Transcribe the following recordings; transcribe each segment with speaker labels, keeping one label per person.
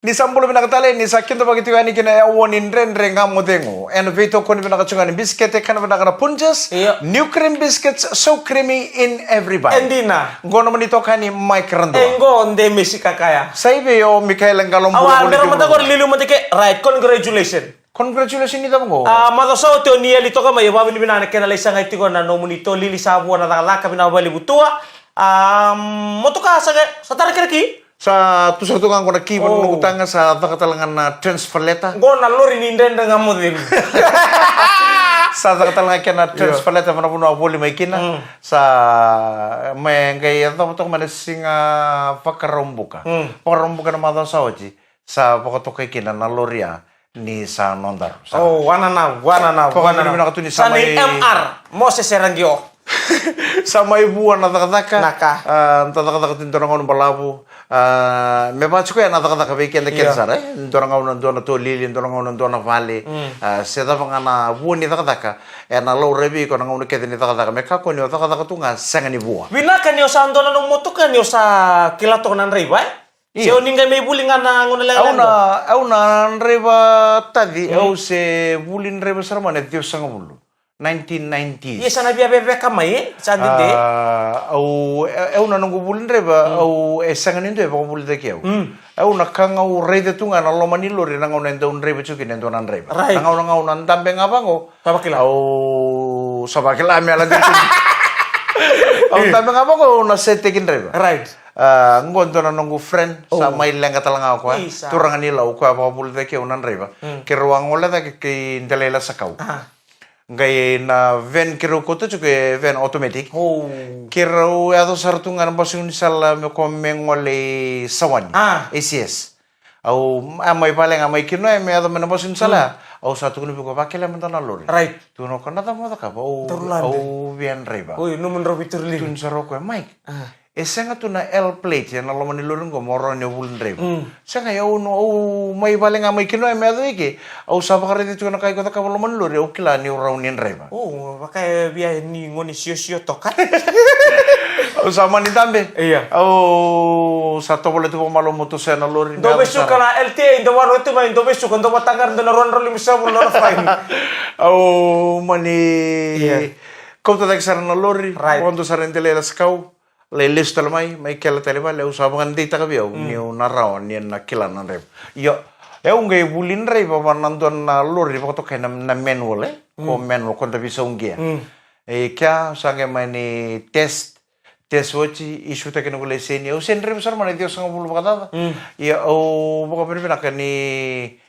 Speaker 1: Ni sambulu binakatale ni sakinto bagiti wani kina woni ndrendre ngamo dengo. En vito koni binakachunga ni biscuit kana binakana punches. New cream biscuits so creamy in every bite.
Speaker 2: Endina.
Speaker 1: Ngono manito kani Mike Rando.
Speaker 2: Engo nde mesi kakaya.
Speaker 1: Saibe yo Mikael Ngalombo.
Speaker 2: Awa ndera mata lilu matike right congratulations.
Speaker 1: Congratulations ni tabango.
Speaker 2: Mata so te oni ali toka mai babili binana kena lesa ngai tiko na no munito lili sabu na laka bina bali butua. Motoka sa tarakiraki.
Speaker 1: Sa tu satu kan kona kibon ngutanga sa takatalangan na transfer letter.
Speaker 2: Go na lori ni ndenda ngamo ding.
Speaker 1: Sa takatalangan kena transfer letter mana puno aboli mai kina. Sa mengai atau tok mana singa pakarombuka. Pakarombuka na mata saoji. Sa pakotokai kina na loria ni sa nondar.
Speaker 2: Oh, wana na. Sani MR Moses Serangio.
Speaker 1: Sama ibu anak taka
Speaker 2: naka
Speaker 1: taka tintorang on balabu me bacu ko anak taka weekend ken sare tintorang on dona to lili tintorang on dona vale seda pangana bu ni taka ena lo rebi ko nang on ke ni taka me ka ko ni taka tunga sangani bua
Speaker 2: wina kan yo sa ndona no moto kan yo sa kilato nan riba seo ninga me bulingan na ngona la
Speaker 1: auna reba tadi au se bulin reba sarmane dio sanga bulu 1990s.
Speaker 2: Yes, sana biya bebe kamay sa dinde.
Speaker 1: Au na nungu bulin reba au esangan indo ba bulin de keu. Au na kanga u rede tunga na lo manilo ri nang ona ndon reba chuki ndon nan reba. Nang ona ndambe ngabango.
Speaker 2: Sabakila.
Speaker 1: Au sabakila me ala dintu. Au ndambe ngabango na setekin reba.
Speaker 2: Right.
Speaker 1: Ngondo na nungu friend sa mai lenga talanga ko. Turangan nila ko ba bulin de keu nan reba. Ke ruang ola da ke indelela sakau. Ngai na ven kiro koto chuke ven automatic. Kiro ado sartungan basun sala me komengole sawani. ACS. Au amai paling amai kino me ado mena basun sala. Au satu kuno biko pakela mentana lori.
Speaker 2: Right.
Speaker 1: Tu no kana ta moda ka. Au bien reba.
Speaker 2: Oi no menro biturli.
Speaker 1: Tun saroko Mike. Esenga tu na L plate na lo mani lorun ko moro ne bulin reba. Sanga yo no au mai paling amai kino me ado iki. Au sabakare tu na kai ko ta ka lo mani lori au kila ni raunin reba.
Speaker 2: Oh, pakai biaya ni ngoni sio-sio toka.
Speaker 1: Au sama ni tambe.
Speaker 2: Iya.
Speaker 1: Au satu boleh tu malo moto sana lori.
Speaker 2: Do besu kana LTA indo waro tu main do besu kan do batangar do ron ron limsa bul lor fine.
Speaker 1: Au mani kau tu tak sarana lori. Kondo sarana tele las kau. Le lista mai kela tele ba le usabangan dita ka biau ni narao ni na kila na rep. Yo ngai bulin rei ba nandon na lori ba to kana na manual ko manual ko ta bisa ungia. Kya sange mani test wochi isu ta kena gule seni o sen rem sar mani dio sanga bulu bakata. Ya o boka pena kani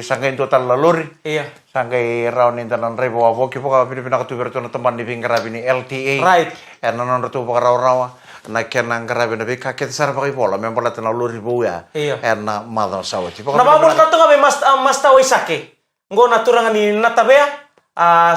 Speaker 1: sange total la lori. Iya. Sange raun intanan rebo abo ki boka pena ka tu berto na teman di pinggir ni LTA.
Speaker 2: Right.
Speaker 1: Erna non tu boka rawa na kena ngarabe na bika ket sar bagi bola membola tena lori bo ya. Erna mada sawati.
Speaker 2: Na babul ka to ngabe mas tawi sake. Ngo naturangan ni natabea.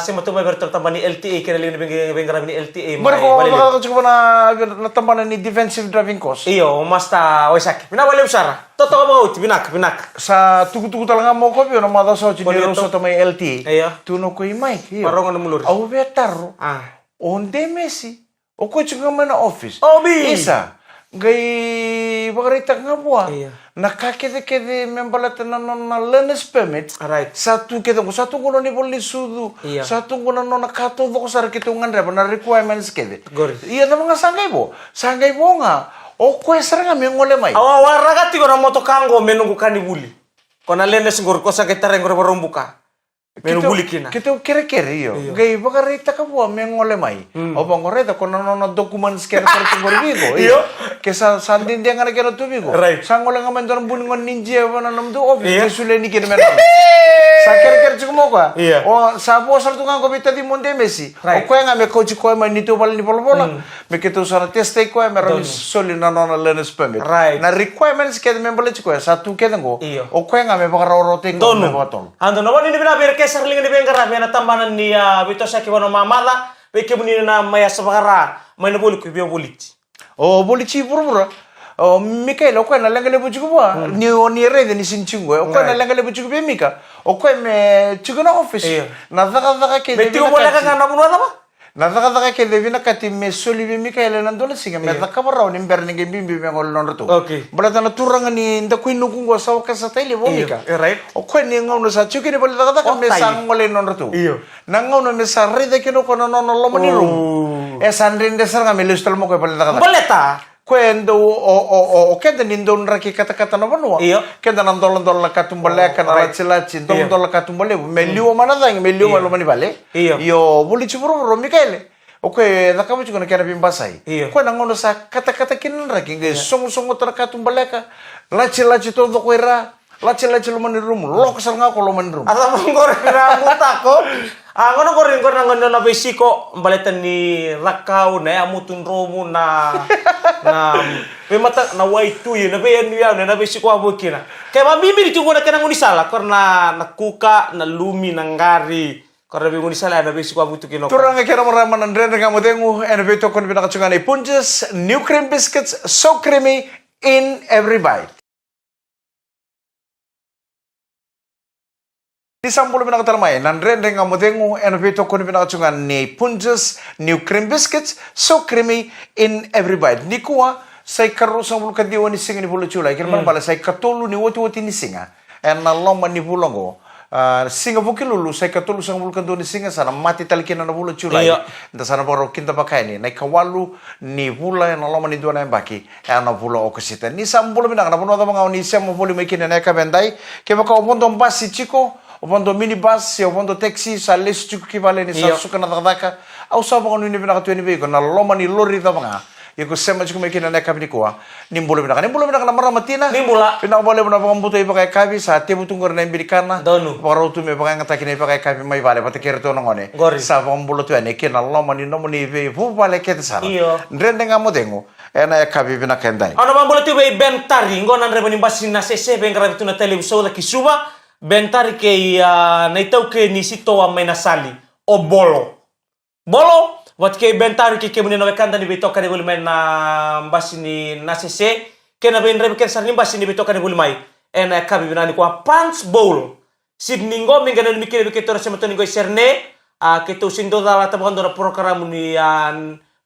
Speaker 2: Sema tu mai bertambah ni LTA kena lini bengkara ni LTA.
Speaker 1: Mereka bakal cukup na tambahan ni defensive driving course.
Speaker 2: Iyo, mas ta oisaki. Bina balik usara. Toto ka mau binak.
Speaker 1: Sa tuku talang mau kopi na mata so chini roso to mai LTA.
Speaker 2: Iyo.
Speaker 1: Tu no koi mai.
Speaker 2: Parongan mulur.
Speaker 1: Au betar. Onde Messi. O ko cukup mana office.
Speaker 2: Obi.
Speaker 1: Isa. Gai bagarita ngabua. Nakakede membalat na learner's permit.
Speaker 2: Right.
Speaker 1: Satu kuno ni boleh sudu. Satu kuno nakato do sar kitungan reba na requirements kede. Iya na mga sanggay bo nga. O ko esra nga mengole mai.
Speaker 2: Awa ragati ko na moto kango menunggu kanibuli. Kona learner's ngor ko sa kita rengor barombuka. Menunggu kina.
Speaker 1: Kita kere yo. Gai bagarita ka bo mengole mai. O bangoreta kono no dokumen scan kartu gorbigo. Iyo. Kesa sandin dia ngana kena tubigo.
Speaker 2: Right.
Speaker 1: Sangola ngamen don buningon ninja wana nam do office sule ni kene menam. Saker cukup ka. O sabo sar tungang ko bita di monde Messi. O ko nga me coach ko ma nito bal ni bola. Me keto sara test ko me ron soli na learner's permit. Na requirements ke me bala ko satu ke ngo. O ko nga me bakara rote ko me botol.
Speaker 2: Ando no ni bina ber ke sarling ni bengara me na tambanan ni bito sa kiwano mamala. Be ke munina na maya sabara. May nabuli ko biyo bulit.
Speaker 1: O bolichi pura. O Mikael o ko na lengale bujugo ba. Ni rede ni sinchungo. O ko na lengale bujugo be Mika. O ko me chugo na office. Na daka ke.
Speaker 2: Beti ko bola ka na bunwa ba?
Speaker 1: Nataka ke devina kati mesoli bi Mikael nandola singa meta kabarao ni berni ke bimbi me ngol non to.
Speaker 2: Okay.
Speaker 1: Balata na turanga ni nda kuinu kungo sa ka sa tele bomika.
Speaker 2: Right.
Speaker 1: O kweni ngono sa chuki ni balata ka me sang ngol non to.
Speaker 2: Iyo.
Speaker 1: Na ngono me sa rede ke no kono non lo mani rum. E sandrin de sarga me lustal mo ko balata ka.
Speaker 2: Boleta.
Speaker 1: Kwendo o kenda nindon raki kata-kata na banua.
Speaker 2: Iyo.
Speaker 1: Kenda nandol na katumbale ka na lachi ndol katumbale meliu mana dang meliu malo mani bale.
Speaker 2: Iyo.
Speaker 1: Yo buli chuburo Mikael. Oke, nakamu juga kena bimbasai.
Speaker 2: Iyo.
Speaker 1: Kau nangono sa kata-kata kinan raki ngai songo ter katumbale ka. Lachi todo koira. Lachi lo mani rum. Lo kesal ngako lo mani rum.
Speaker 2: Asa mongkor na mutako. Ngono korin ko nangono na besiko baletan ni rakau na amutun romo na pemata na waitu na be na besiko abukina. Kaya mabibili tu ko na kanang unisala karena nakuka na lumi nangari. Karena be unisala na besiko abutu kino.
Speaker 1: Turang kira maraman andre nga modengu and beto kon binakachungan ay Punches new cream biscuits so creamy in every bite. Di sambulo binakatalmay, nandrende nga modengu and beto kon binakachungan ni Punches new cream biscuits so creamy in every bite. Ni kuwa say karo sa bulka diwa ni singa ni bulo chulay. Kira bala say katulu ni woti ni singa. And naloma ni bulongo. Singa bukilulu say katulu sa bulka do ni singa sana mati talikina na bulo chulay. Da sana baro kinta bakay ni. Nay kawalu ni bula na loma ni duwa na baki. Na bula o kasita. Ni sambulo binakana puno da mga unisya mo buli may kinanay kabenday. Kaya maka upondo basi chiko. Upondo minibus, upondo taxi, sa les chiko kivale ni sa suka na takataka. Au sa mga nini binakatuwa ni biko na loma ni lori da mga. Yung sema chiko may kinanay kabi ni kuwa. Nimbulo binakana maramatina.
Speaker 2: Nimbula.
Speaker 1: Pinakabali mo na baka mbuto ipakay kabi sa tibutong gori na imbilikana.
Speaker 2: Donu.
Speaker 1: Pakarautu may baka ngataki na ipakay kabi may bale. Pati kirito na ngone.
Speaker 2: Gori.
Speaker 1: Sa baka mbulo tuwa ni kina loma ni nomo ni vubale kete sana.
Speaker 2: Iyo.
Speaker 1: Nrende nga mo dengo. Na kabi binakendai.
Speaker 2: Ano bang boleh tiba bentari ngo nan reba nimbasin na sese bengra bitu na televisão da kisuba bentari ke na itau ke ni sito wa mai nasali o bolo wat ke bentari ke muni na kanda ni bitoka ni bulmai na mbasini na sese ke na ben reba ke sar nimbasini bitoka ni bulmai ena kabi binani kwa punch bowl sidningo mingana ni mikire ke tora sema toni go serne ke to sindo da la tabando na program ni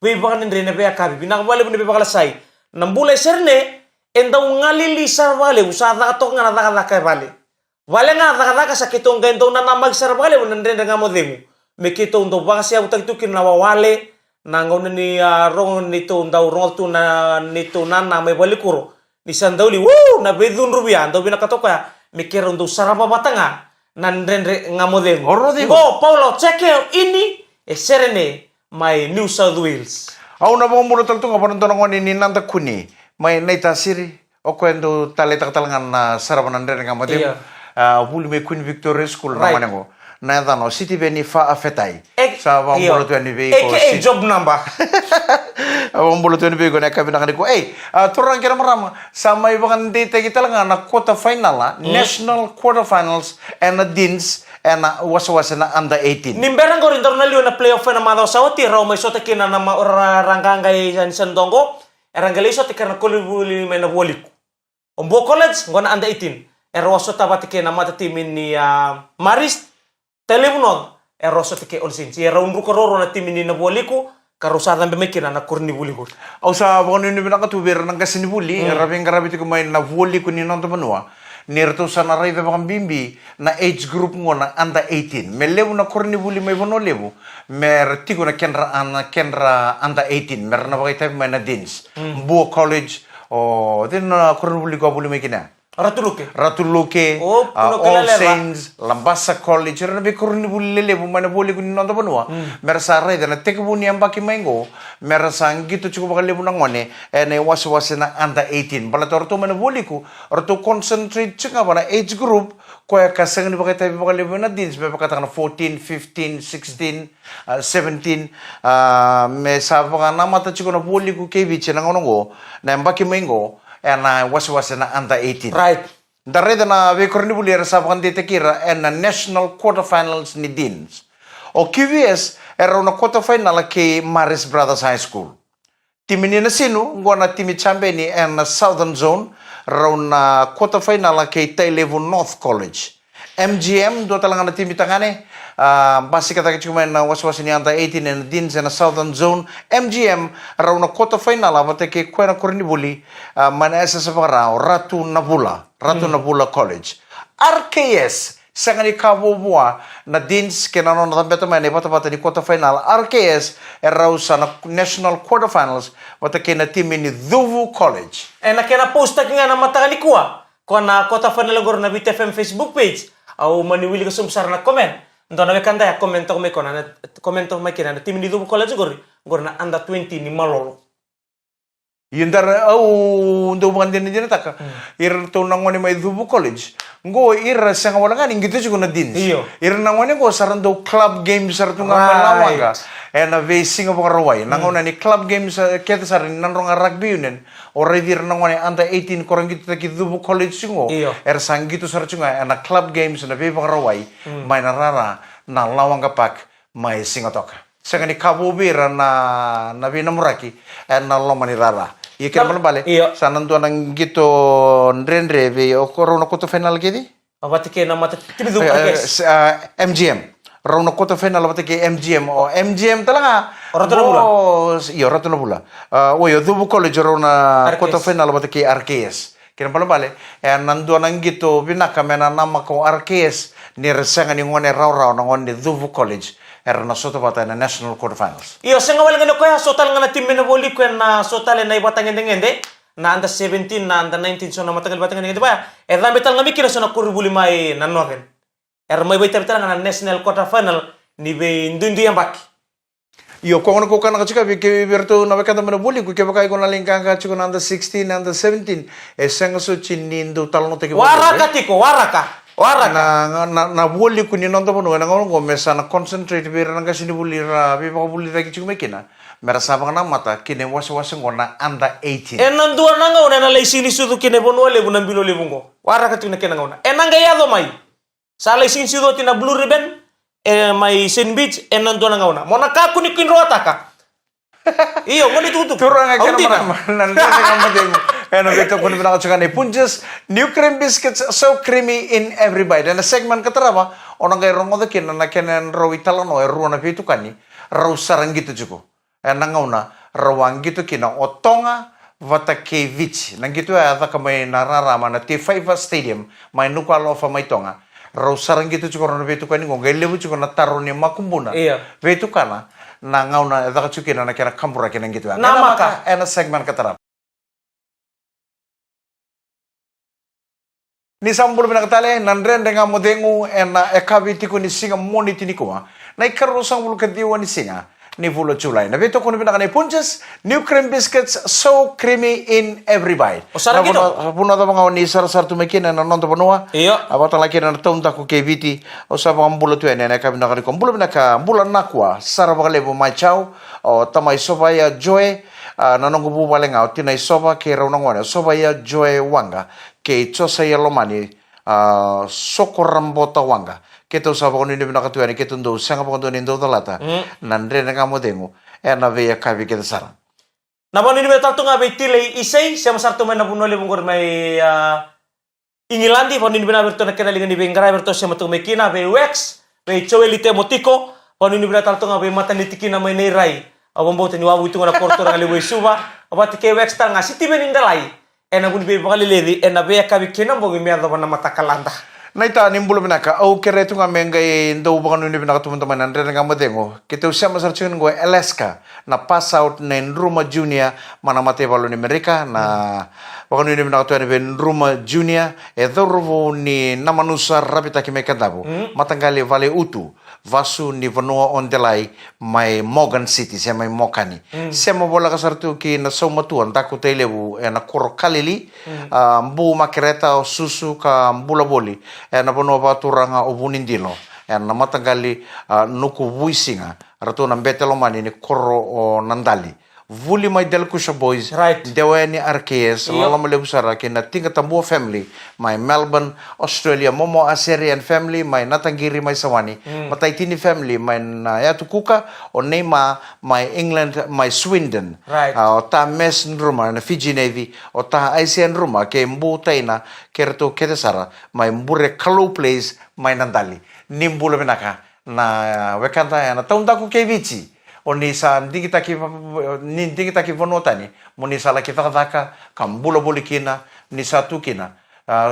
Speaker 2: Wibakan ni rene be kabi binang wale bune be sai nambule serne enda ngalili sar wale usada atok ngana daka wale ngana daka sakito ngendo na namag sar wale bune rene ngamo demu mekito ndo bangasi utang tukin na wale nangon ni rong nito ndau rong tu na nito nana me wale kuro ni sandauli na bedun rubia ndo bina katoka mikira ndo sarapa batanga nan rene ngamo demu go Paulo ceke ini serene my New South Wales.
Speaker 1: Au na bang tal tu ngapain nonton ni nanta kuni. May naita siri. O kwento talita katalangan na sarapan nandere nga mati. Buli may Queen Victoria School na manengo. Na no city beni fa afetai. Sa bang tu ni be ko.
Speaker 2: Job number.
Speaker 1: Bang tu ni be ko na kabi na ko. Turang kira marama. Sa may bang data kita lang na quarter final national quarter finals and deans and was na under 18.
Speaker 2: Nimberang ko rin tornalyo na playoff na madaw sa oti raw may sote kina na rangangay yan sandongo erangalay sote kina kulibuli may nabulik Ombo college ngona under 18 eroso tabati kina mata timin ni Maris telebunog eroso tike olsin si raun rukororo na timin ni nabuliku karusadan bemekina na kurni buliku
Speaker 1: au sa bang ni binakatubir nang kasinibuli rabing karabiti ko may nabuliku ni nonto manua nirto sa naray da bakang bimbi na age group ngo na under 18. Melew na korni buli may bono lewu. Mer tigo na kendra under 18. Mer na bakay tayo may na dins. Buo college o din na korni buli ko buli may kina. Ratuluke, All Saints, Lambasa College, na be korni buli lewu may na buli ko ni nonto banua. Mer sa ray da na teka buni ang baki maingo. Mer sa gito chuko bakal lewu na ngone na was na under 18. Balator to may na buli ko or to concentrate chuka ba na age group kaya kasang ni bakay tayo bakal lewu na dins may pakatang na 14, 15, 16, 17 may sa baka namata chuko na buli ko kay biche na ngonongo na ang baki maingo na was na under 18.
Speaker 2: Right.
Speaker 1: Dareda na vekorni bulir sa bakandite kira na national quarterfinals ni Deans. O QVS era una quarterfinal kay Maris Brothers High School. Timini na sino ngona timi chambeni na Southern Zone raw na quarterfinal kay Taylevon North College. MGM do talaga na timi tangane basi kata cuma na was ni anta 18 and din sa Southern Zone MGM raw na quarter final abate ke kwena kurni buli mana esa sa parao Ratu Nabula College RKS sangani kabubua na dins kinanon na tambeto man ipata ni quarter final RKS raw sa national quarter finals wata kina team ni Dhuvu College
Speaker 2: na kena posta nga na matangani kuwa na quarter final gor na BTFM Facebook page au maniwili ka sumsar na comment ndo na kanda ya komento kina na tim ni Dhuvu College gor na under 20 ni malolo
Speaker 1: yundar ndo bukan din taka ir to nangoni may Dhuvu College ngo ir sanga wala ngani gitu juga na din ir nangoni ko sarando club games sarto nga malawaga na facing of Rawai nangona ni club games kete sarin nanrong rugby union already nangoni under 18 korang gitu taki Dhuvu College singo sang gitu sarchunga na club games na ve Rawai may narara na lawang kapak may singotok sanga ni kabubira na binamuraki na lomani rara Ikan mana balik? Sanan tuan ang gitu nrenre ve okoro na quarter final gidi?
Speaker 2: Abati ke nama tim Dhuvu
Speaker 1: MGM. Rauna quarter final abati ke MGM o MGM talaga. Ratu na bula. Yo Dhuvu College rauna quarter final abati ke RKS. Kira pala balik. Nanduan ang gitu binaka mena nama ko RKS ni resanga ni ngone raw na ngone Dhuvu College. Na soto bata na national quarterfinals.
Speaker 2: Senga wala ngano kaya sotal nga na team na boli ko na sotal na ibata ngende na under 17 na under 19 so na matagal bata ngende ba. Rambe tal nga mikira so na kurubuli mai na noven. May baita tal nga na national quarterfinal ni be ndundi yang baki.
Speaker 1: Kung ano ko ka nakachika berto na bakata mana boli ko kaya bakay ko na lingkang ka chiko na under 16 under 17 senga so chinindo talo no teki.
Speaker 2: Waraka tiko waraka.
Speaker 1: Na buli ko ni nonto puno na ngong mesa na concentrate bira na kasi ni buli ra bi pa buli tagi chuma kina mera sabang na mata kine was ngona under 18
Speaker 2: nandua na ngona na laisini sudu kine bono le bunan bilo le bungo wara ka tina kina ngona nanga yado mai sa laisini sudu tina blue ribbon mai Saint Beach nandua na ngona mona ka kuni kinro ataka ngoni tutu
Speaker 1: turang aja nanda ngamo beto ko ni pinakatsakan ni Punches New Cream Biscuits so creamy in every bite. Na segment kataraba onang kay rongo da kin na kenen raw italano ruwa na pitu kani raw sarang gitu juko. Nangauna rawang gitu kina Otonga Vatakevich. Nang gitu ada kamay nararama na T5 Stadium may nukalo fa may tonga. Raw sarang gitu juko na pitu kani ngong gelebu juko na taro ni makumbuna. Pitu kana nangauna ada kachukina na kena kampura kina gitu.
Speaker 2: Namaka
Speaker 1: segment kataraba. Ni sambul pinakatale nandren dengan modengu ena ekabiti ko ni singa moniti ni kuwa na ikaro sambul kadiwa ni singa ni vulo chulay na beto ko ni pinakane Punches New Cream Biscuits so creamy in every bite
Speaker 2: osara gino
Speaker 1: puno da mga ni sar tumekin na nonto panua abata laki na tonta ko kebiti osaba ang bulo tu ena ekabi nakani ko bulo pinaka bulan nakwa sara bakalebo mai chau o tamay sobaya joy nanong bu baleng out tinay soba ke raw nangwana sobaya joy wanga ke chosa yalomani sokorambota wanga keto sa ko ni nakatuani ketundo sanga ko ni ndo dalata nandre na kamodengo na veya kabi ke sara
Speaker 2: na bani ni betal tunga be tile isay siya masarto man na bunole bungor may Ingilandi bani ni binaberto na kinalingan ni bengara berto siya matumekina be Wex be Choelite Motiko bani ni betal tunga be matanitiki na may nerai abombo tani wabu itu na porto na lewe suba abati ke Wex ta nga siti benindalai ena buni be bakali ledi ena be kabi kena bogi merda bana matakalanda
Speaker 1: naita nimbulo binaka au keretu nga mengai ndo bakanu ni binaka teman-teman andre nga madengo kita usia masarchun go Alaska na pass out na Nrumah Junior mana mate balo ni Amerika na bakanu ni binaka tuan ben Nrumah Junior edorvo ni namanusa rabita kimekadabu matanggali vale utu vasu ni vanua ondelai mai Morgan City se mai Mokani se mo bola kasartu ki na so matuan taku telebu na koro kalili mbu makereta o susu ka mbula boli na pono baturanga o bunindilo na matanggali nuku vuisinga ratu na betelo mani ni koro o nandali vuli mai Delkusha Boys dewa ni RKS lala male busara kina tinga tambua family my Melbourne Australia momo Assyrian family my Natangiri my Sawani Mataitini family my Yatukuka o Neima my England my Swindon o ta mes Nrumah na Fiji Navy o ta ICN Nrumah ke mbu taina kerto kedesara my mbure Kalau Place my Nandali nimbula binaka na wekanta na taunda ku kevici oni sa ndingi taki vonotani moni sa la kita kata kambula bolikina ni sa tukina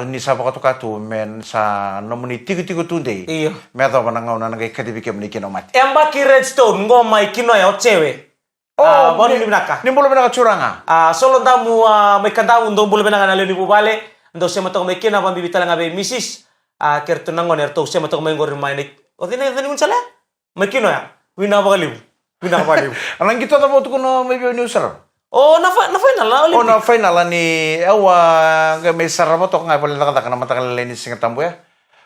Speaker 1: ni sa bakatu men sa nomuni tigu tunde
Speaker 2: Iyo.
Speaker 1: meto bananga una ngai kadibike mni kino mati
Speaker 2: Embaki Redstone ngoma ikino ya ochewe. Bonu ni binaka.
Speaker 1: ni bolo benaka curanga
Speaker 2: Solo ndamu may kandamu ndo bulu benanga na leoni bubale ndo sema to may kina bambi bitala ngabe misis kerto nangon erto sema to may ngori mainik. Odine dani unsala? May kino ya. Wina bagalibu.
Speaker 1: anang kita ta botu kuno may bio newser
Speaker 2: Oh, na final la
Speaker 1: oh na final ni ewa ngai may sarabo to ngai pala kata kana mata leni singa tambu ya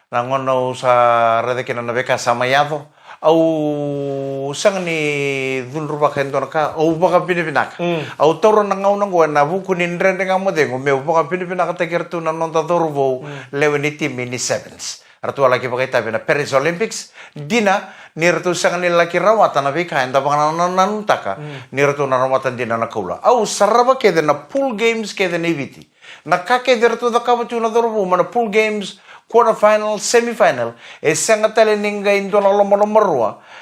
Speaker 1: nangono sa rede kina na beka samayado au sang ni dulruba kendo ka au baka pinipinaka au toro na ngau nango na buku ni ndrende ngamode ngo me baka pinipinaka te kertu na nonta dorvo leweni team ni sevens artu lagi pakai tapi na Paris Olympics dina nirtu sang ni laki rawatan na beka enda baka nanutaka nirtu na rawatan dina na kaula au saraba kede na pool games kede na iviti na kake dirtu da kabutu na dorvo mana pool games quarterfinal, semifinal, sanga tali ninga into na lomo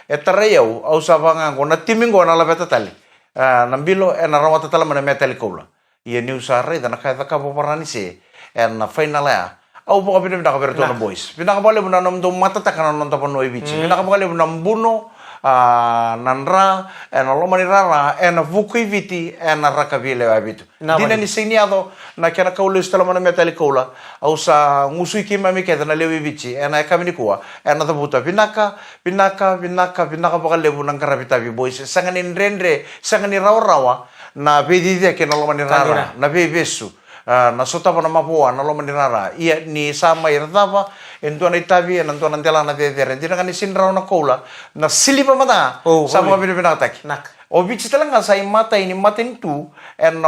Speaker 1: tarayau, au sabanga ko na timingo na labeta tali. Nambilo na rawata tala mana metali kola. Ia new sare da na kaya ka parani se na final ya. Au baka pinaka berto na boys. Pinaka bale mo na namdo matata kana nonta pa no ibichi. Pinaka bale mo nambuno nanra na lomani rara na vuku viti na rakavile abitu dina ni siniado na kana kaulu stala mana metali kola au sa ngusui kima mi keda na lewi vici na kamini kuwa na tabuta pinaka baka lebu nang karabita bi boys sangani rendre sangani rawa na bedi dia kena lomani rara na bebesu na sota pa na mapua na lomani rara ia ni sama irdava entuana itabi en entuana tela na de rendina kan isin raw na kola na silipa mata sama pinipinaka taki o bici talanga sa mata ini matin tu en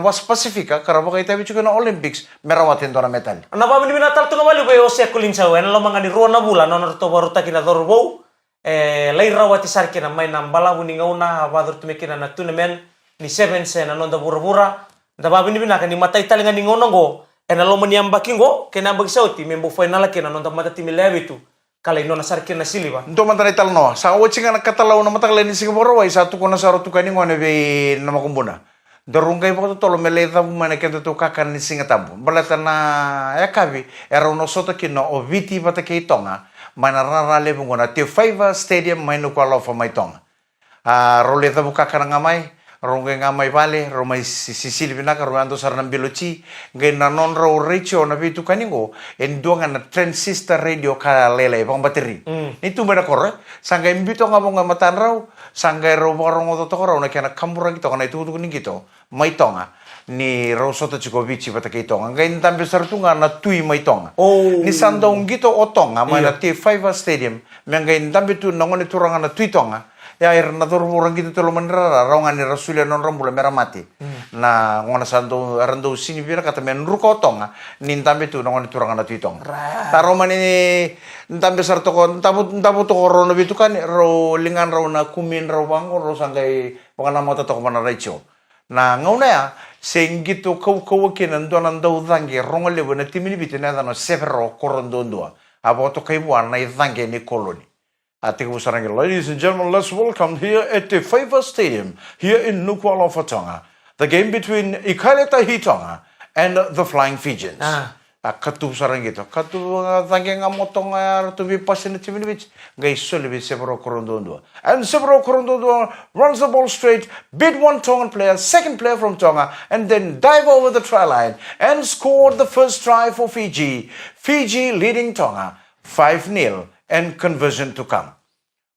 Speaker 1: was pasifika karabo kay tabi na Olympics merawatin to na metal
Speaker 2: na ba binatal to ngawali ko se kulinsaw en lo mga ni rona bula no to baruta kina dorbo lay rawati sarkina may nang balabu ni ngauna badur tumekina na tunamen ni seven sen na nonda bura da ba binibinaka ni mata italinga ni ngauna go en lo maniamba kingo kena bagsauti membo final kena nonda mata timilebitu kala ino na sarkina siliba
Speaker 1: ndo mantana ital no sa watching na katalaw na mata ni Singapore wai satu ko na saro tukani ngone be na makumbuna darungay po to lo meleta mana kento to kakan ni Singapore balata na yakabi era uno soto kino o viti bata kay tonga mana rarale bungona te Fiva Stadium may no kwalo fa may tonga roleta buka kana ngamay rongge ngamay vale romay sisil binaka romando sarnam bilochi ngai nanon ro recho na bitu kaningo endonga na transistor radio ka lele bang bateri itu beda kore sangga imbito ngabong matan raw sangga ro borong to raw na kana kambura gitu kana itu kuning gitu mai tonga ni ro soto chikovici bata kay tonga ngai tambe sartunga na tui mai tonga ni sandong gitu otonga mai na T5 stadium mengai tambe tu nangone turanga na tui tonga ya air na turu orang gitu telo menera raungan ni rasulia non rambula merah mati na ngona santo arando sini bira kata men ruko tonga nintambe tu ngona turanga na tuitong taroma ni ntambe sarto ko ntabu to rono bitu kan ro lingan ro na kumin ro bango ro sangai pangana mata to mana raicho na ngona ya sengito kau kenan donan dau dange rongole bona timini bitu na no severo korondondua abo to kai buana i dange ni koloni ladies and gentlemen, let's welcome here at the Fiva Stadium here in Nuku'alofa Tonga, the game between Ikaleta Hitonga and the Flying Fijians. Katu sarang gitu, katu tangge ngamotong to be passionate team which guys solely with several korondondua. And several korondondua runs the ball straight, beat one Tongan player, second player from Tonga, and then dive over the try line and scored the first try for Fiji. Fiji leading Tonga 5-0. And conversion to come.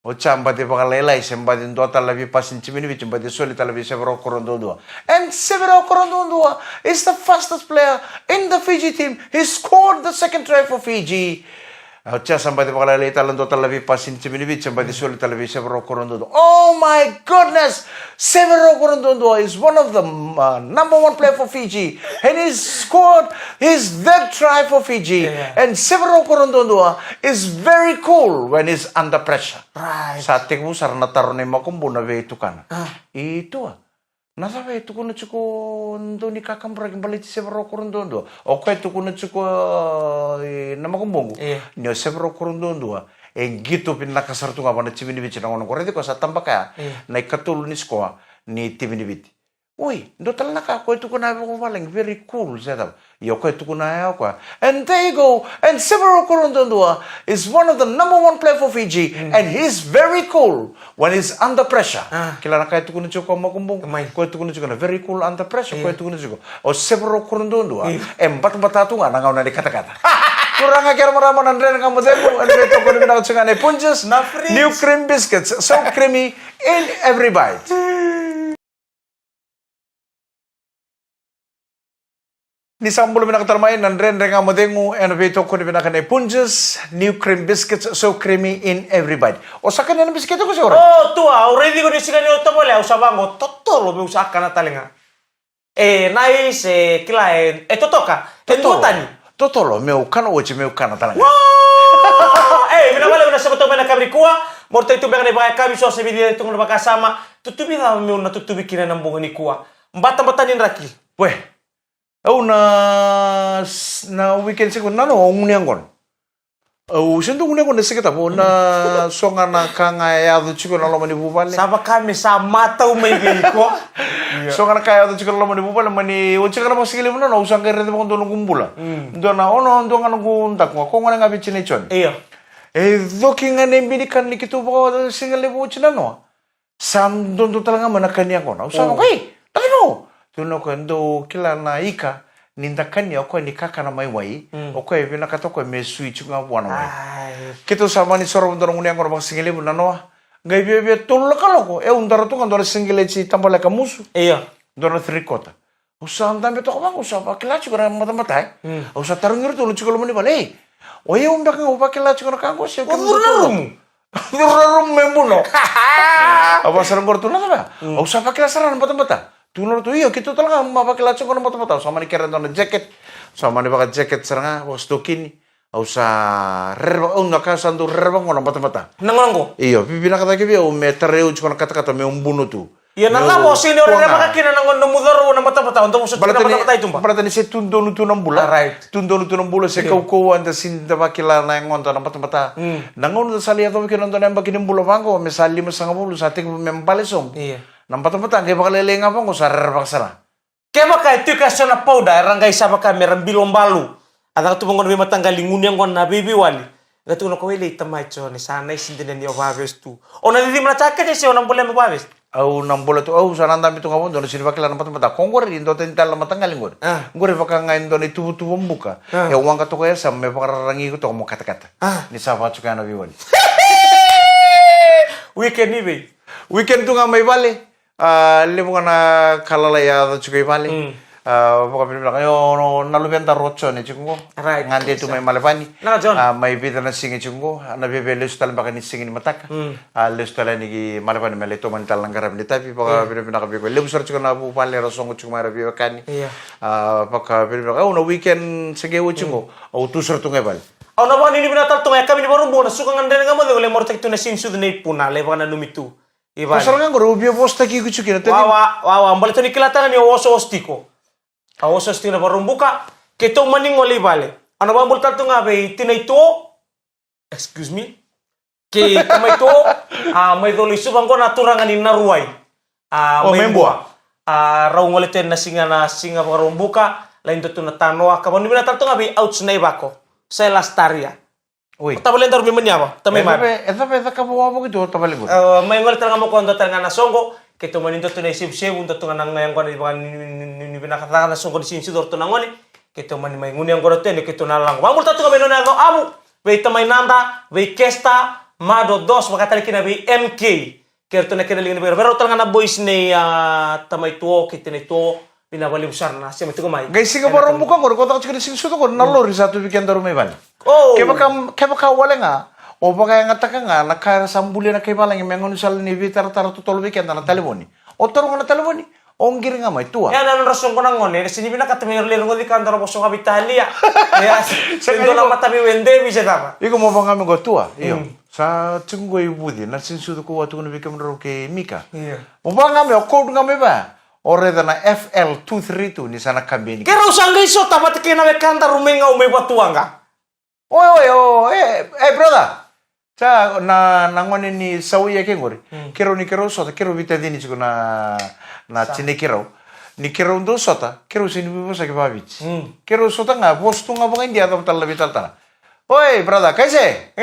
Speaker 1: O chamba de bagalelai semba din dota labi pasin chimini chamba de solita labi Severo Korondondua. And Severo Korondondua is the fastest player in the Fiji team. He scored the second try for Fiji. O cha samba de bagalelai talan dota labi pasin chimini chamba de solita labi Severo Korondondua. Oh my goodness! Severo Korondondua is one of the number one player for Fiji. And he scored his third try for Fiji. And Severo Korondondua is very cool when he's under pressure.
Speaker 2: Right.
Speaker 1: Sa ating usar na tarone makumbo na ve itu kana. Itu nasa ve itu kuna chuko ndo ni kakambra kimbali ti Severo Korondondua. O kwa itu kuna chuko na makumbongo. Nyo Severo Korondondua gitu pinakasar tu ngapa na chimini bichi na ngono korete ko sa tambaka ya na ikatul ni skoa ni timini biti oi ndo talna ka ko tu kuna ko paling very cool setup yo ko tu kuna ya ko and there you go and Severo Kurundundua is one of the #1 player for Fiji and he's very cool when he's under pressure kila na ka tu kuna choko makumbong ko tu kuna choko na very cool under pressure ko tu kuna choko o Severo Kurundundua empat batatu nga na di kata-kata kurang ajar meraman Andre kamu demo and beto ko na chungane punches new cream biscuits so creamy in every bite. Ni sambul pinakatarmain ng Andre nga modengo and beto ko pinakane punches new cream biscuits so creamy in every bite. O sa kanya ng biscuit ko siguro.
Speaker 2: Oh, tua, already ko ni sigani o tabole au sabango totoro be usaka na talinga. Nice kila totoka. Totani.
Speaker 1: Totolo meu kana oche meu kana talanga.
Speaker 2: Mina wala na sabato na kabrikua, morta itu bengane ba kabi so se video itu ngba kasama, tutubi na meu na tutubi kina na mbongo ni kuwa. Mbata ni raki.
Speaker 1: Weh. Au na weekend siku nano uniangon. Au sendo uniangon nese kita po na songa na kanga ya do chiko na lomani bubale.
Speaker 2: Saba kami sa mata umay ko.
Speaker 1: Songa na kaya do chiko na lomani bubale mani o chika na pasigili mo na usang kere de mo ndon gumbula. Ndona ono ndon ngano gunta ko ko ngana ngabi chinichon.
Speaker 2: Iya.
Speaker 1: Do kinga nembi kan nikitu po single bo chinano. Sam don to talaga manakanya ko na. Usang okay. Tano. Tuno ko ndo kila na ika nindakanya ko ni kaka na mai wai o ko evina kato ko me switch nga wana wai kito sama ni soro ndoro ngune ngoro bang singile buna no ngai bebe tollo kalo ko e undara tu kan dora singile ci tambale ka musu
Speaker 2: iya
Speaker 1: dora trikota usam tambe to ko bang usam bakila ci gara mata mata usa tarungir to lu ci ko mani bale o ye umba ka bakila ci ko kango se ko durum membuno apa sarang gortu na ba usa bakila saran mata mata Tunor tu iyo kita talaga mapakilala ko na mata-mata sama ni keren na jacket sama ni baka jacket saranga was dokini au sa rerba un naka sandu rerba ngona mata-mata
Speaker 2: nangongo
Speaker 1: iyo pipina kata kibi o metereu chukona kata-kata me umbuno tu
Speaker 2: iya nanga mo sini ora baka kina nangon mudoro na mata-mata untuk musut mata-mata itu
Speaker 1: Para tani se tundo nu tunang bula
Speaker 2: right
Speaker 1: tundo nu tunang bula se kau anda sinda bakila na ngon na mata-mata nangon sa salia to kinon to na bakinin bula bango me sali masanga bulu sa tik membalesom
Speaker 2: iya
Speaker 1: Nampak-nampak kayak bakal leleng apa nggak usah paksana.
Speaker 2: Kaya baka itu kasih na pauda rangai saba kamera bilong balu. Ada tu mengon bima tanggal lingun yang kon nabi biwali. Gatu no kawili tamai chone sana isinde ni obabes tu. Ona di mana cakap sih ona boleh obabes.
Speaker 1: Au nambola tu au sananda mitu ngabon dono sini bakal nampak-nampak. Kongor di doten tal matanggal lingun. Ngor bakal ngain dono itu tubuh buka. Ya uang katu kaya sampai bakal rangi itu mau kata-kata. Ni sahabat suka nabi biwali.
Speaker 2: Weekend ni be.
Speaker 1: Weekend tu ngamai balik. Limu kana kalala ya cukai bali. Pokoknya bilang yo no nalu benta rocho ne cungo. Ngande tu mai malapani. Mai bita na singi cungo. Na bebe lesu talan baka ni singi ni mataka. Lesu talan ni malapani mele to man talan garab ni tapi pokoknya bilang ka bebe lebu sar cungo na bu pale rasongo cungo mara bebe kani. Pokoknya bilang oh no weekend sege wo cungo. Au tu sar tu ngai bali.
Speaker 2: Au na bani ni binatal tu ngai kami ni baru bona suka ngande ngamo de le mortek tu na sinsu de nei puna le baka na numitu.
Speaker 1: Pasal kan guru biar posta kiku cuci nanti.
Speaker 2: Wawa, ambal itu nikilatan ni oso ostiko. Oso ostiko na baru buka, kita maning oli bale. Ano ba ambal tatu ngabe tina itu? Excuse me. Ke kama itu, may doli subang ko naturangan ni naruay. Membua. Raung oli ten na singa baru buka, lain tu na tanoa. Kamu ni binatang tu ngabe outs na ibako. Saya lastaria.
Speaker 1: Oi.
Speaker 2: Tabalen taru memenya apa? Tamai mar.
Speaker 1: Eta kamu apa gitu tabalen gua.
Speaker 2: May ngol talaga mo kondo talaga na songo. Kito maninto to na isip-sip unto to nang nang ko ni binakata na songo ni sinsidor to nangoni. Kito man may nguni ang gorote ni kito na lang. Wamul tatu ka na go amu. Wei tamay nanda, wei kesta, mado dos makatali kina wei MK. Kerto na kinaling ni pero talaga na boys ni tamay tuo kito ni tuo. Pinabali besar na siya itu kumai.
Speaker 1: Guys, sih kabar bukan kau kota kecil sini suatu kau nalor satu weekend daru meban.
Speaker 2: Oh.
Speaker 1: Kaya baka wala nga. O baka nga taka nga nakara sambuli na kay balang mengon sal ni vitar tar tutol weekend na telefoni. O taro nga na telefoni. Ongir nga mai tua.
Speaker 2: Ya nan rason ko nang ngone kasi ni binakata may relo ngodi kan daro boso kabitalia. Ya. Sendo na matabi wende bisa tama.
Speaker 1: Iko mo bang go tua. Iyo. Sa tunggo ibudi na sinsudo ko watu ni bikam ro ke Mika.
Speaker 2: Iya.
Speaker 1: O bang nga code nga ba? Ore na FL232 ni sana kambini.
Speaker 2: Kera usanga iso tamat kena we kanta rumenga ume batuanga.
Speaker 1: Oi, brother. Sa nangone ni sauya ke ngori. Kiro ni kiro sota kiro vita dini chiku na chine kiro. Ni kiro ndo sota kiro sini bibo sa ke babich. Kiro sota nga postu nga bang India ta tal vital ta. Oi brother, kaise?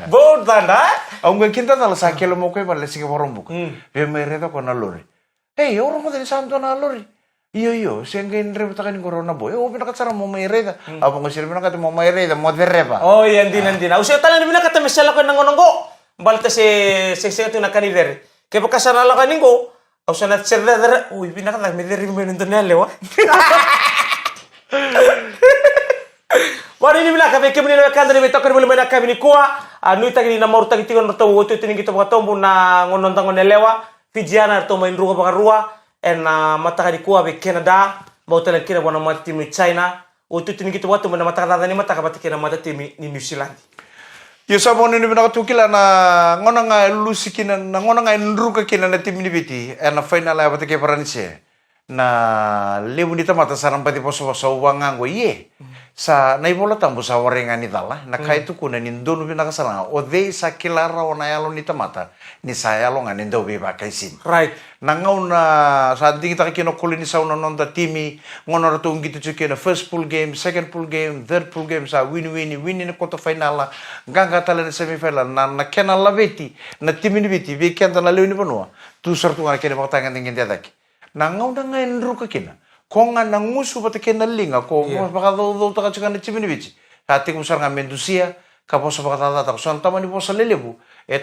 Speaker 2: Bon tanda.
Speaker 1: Aunque kinta tal sa kilo mo ko parle sige borombo. Ve me redo con allori. Hey, oro mo din santo na allori. Iyo, siyang reba ta kanin corona boy. O pinakatsara mo may reda. Apo ngo sir pinakata mo may reda mo dereba.
Speaker 2: Oh, yan din. Usay talan binakata mesala ko nangonongo. Balta se tu na kanivere. Kaya pagkasarala kaningo, ausa na serda. Uy, binakata me deri mo nito na lewa. Wari ni bila kabe kemuni na kandre be tokor bulu mena kabe ni kuwa. Anu tagi na maur tagi tingon to wotu tini kita bakatombu na ngonon tangon lewa. Fijiana to main ruga bakarua. Mata di kuwa be Canada. Bau tala kira wana mata tim China. Wotu tini kita watu mana mata kada ni mata kabati kira mata tim ni New Zealand.
Speaker 1: Yo sabon ni bina katukila na ngona nga lusikina na ngona nga nruka kina na tim ni biti. Na final ay batake paranise. Na lebu ni tamata sarampati poso uwangango ye. Sa naibola tambo sa warenga ni dala na kaitu kuna ni ndonu bina kasana o de sa kilara ona yalo ni tamata ni sa yalo nga ni ndo beba kaisin.
Speaker 2: Right.
Speaker 1: Na ngauna sa di kita kino kulini sa una nonda timi ngono rato gitu na first pool game, second pool game, third pool game sa win ni quarter final ganga tala ni semifinal na kena labeti na timi ni biti vi kenta na leuni panua tu sartu nga kena makatanga tingin dadaki. Na ngauna nga nruka kina. Kung nga nanguso ba tayo kinalinga ko, baka daw taka tsaka na chiminibichi. Hati kung saan nga mendusia, kapos sa pagkatata ko. So, ang tama ni po sa lilibu,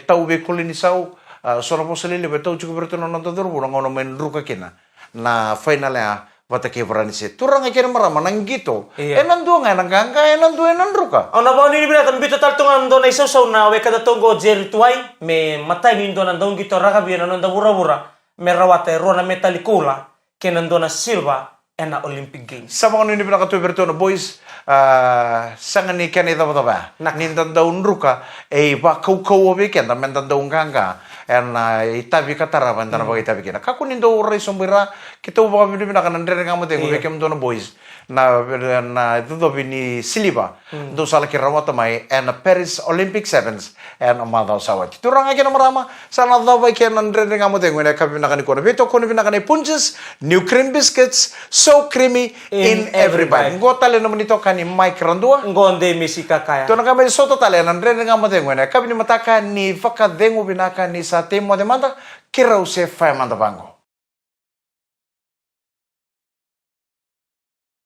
Speaker 1: tau be kulinisaw, so na po sa lilibu, tau tsaka berito na nantadurbo, nang ono menruka kina, na final ya, bata kaya paranisi. Turang nga kina marama, nang gito, nandu nga, nanggangka, nandu nanruka.
Speaker 2: Ang nabaw ni Bina, bito taltungan doon ay sausaw na weka datongo Jerry Tuay, may matay nindo nandong gito rakabi na nanda bura-bura, may rawate rona metalikula, kaya nando na silva, na Olympic Games.
Speaker 1: Sa mga nini pinakatuberto na boys, sanga ni kanita ba ba? Nindan daw nruka, ba kau weekend, mendan daw nganga, itabi katara, mendan ba itabi kina. Kako nindo uray sumbira, kita ubah kami pinakanandre nga mo tengo, wekem do na boys, na ito ni Siliba, do sa laki ramata may, Paris Olympic Sevens, madaw sawat. Turang nga kina marama, sana daw ba kaya nandre nga mo tengo, kami pinakanikona. Vito ko ni pinakanay punches, new cream biscuits, so creamy in every bite. Ngo tali naman ito kani Mike Randua.
Speaker 2: Ngonde misika kaya.
Speaker 1: To na kami soto tali nandre nga mo tengo, kami ni mataka ni faka dengo binaka ni sa temo de manda, kiraw se fay manda bango.